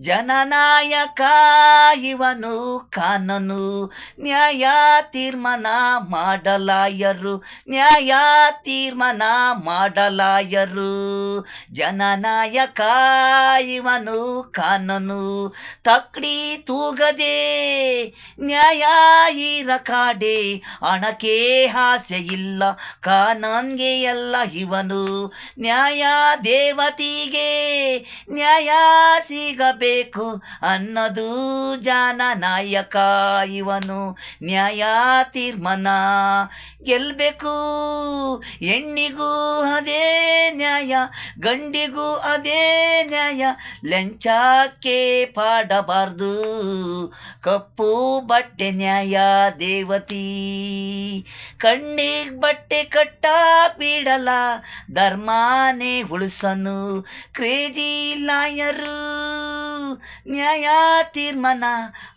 ಜನನಾಯಕ ಇವನು ಕಾನನು, ನ್ಯಾಯ ತೀರ್ಮಾನ ಮಾಡಲಾಯರು, ನ್ಯಾಯ ತೀರ್ಮಾನ ಮಾಡಲಾಯರು. ಜನನಾಯಕ ಇವನು ಕಾನನು, ತಕ್ಡಿ ತೂಗದೆ ನ್ಯಾಯ ಕಾಡೆ, ಹಣಕ್ಕೆ ಆಸೆ ಇಲ್ಲ ಕಾನನ್ಗೆ ಎಲ್ಲ ಇವನು. ನ್ಯಾಯ ದೇವತಿಗೆ ನ್ಯಾಯ ಸಿಗಬೇಕು ಅನ್ನೋದು ಜನನಾಯಕ ಇವನು. ನ್ಯಾಯ ತೀರ್ಮಾನ ಗೆಲ್ಬೇಕು, ಹೆಣ್ಣಿಗೂ ಅದೇ ನ್ಯಾಯ, ಗಂಡಿಗೂ ಅದೇ ನ್ಯಾಯ. ಲಂಚಕ್ಕೆ ಪಾಡಬಾರ್ದು ಕಪ್ಪು ಬಟ್ಟೆ ನ್ಯಾಯ ದೇವತಿ. ಕಣ್ಣಿಗೆ ಬಟ್ಟೆ ಕಟ್ಟಾಕ್ ಬಿಡಲ್ಲ, ಧರ್ಮನೇ ಉಳಿಸನು ಕ್ರೇಜಿ ಲಾಯರು. ನ್ಯಾಯ ತೀರ್ಮಾನ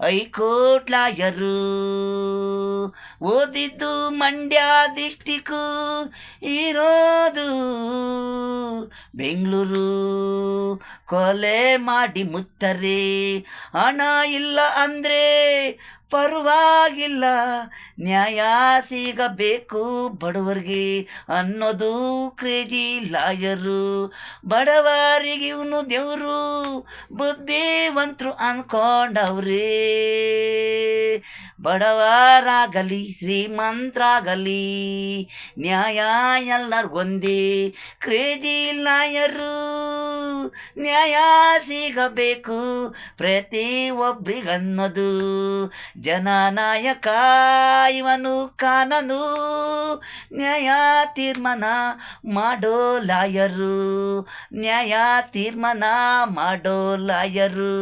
ಹೈಕೋರ್ಟ್ ಲಾಯರು. ಓದಿದ್ದು ಮಂಡ್ಯ ಡಿಸ್ಟಿಕ್ಕು, ಇರೋದು ಬೆಂಗಳೂರು. ಕೊಲೆ ಮಾಡಿ ಮುತ್ತರೆ, ಹಣ ಇಲ್ಲ ಅಂದರೆ ಪರವಾಗಿಲ್ಲ, ನ್ಯಾಯ ಸಿಗಬೇಕು ಬಡವರಿಗೆ ಅನ್ನೋದು ಕ್ರೇಜಿ ಲಾಯರು. ಬಡವರಿಗೆ ಇವನು ದೇವರು, ಬುದ್ಧಿವಂತರು ಅನ್ಕೊಂಡವ್ರೆ. ಬಡವರಾಗಲಿ ಶ್ರೀಮಂತರಾಗಲಿ ನ್ಯಾಯ ಎಲ್ಲರಿಗೊಂದೇ. ಕ್ರೇಜಿ ಲಾಯರು, ನ್ಯಾಯ ಸಿಗಬೇಕು ಪ್ರತಿ ಒಬ್ರಿಗನ್ನೋದು. ಜನನಾಯಕ ಇವನು ಕಾನನು, ನ್ಯಾಯ ತೀರ್ಮಾನ ಮಾಡೋ ಲಾಯರು, ನ್ಯಾಯ ತೀರ್ಮಾನ ಮಾಡೋ ಲಾಯರು.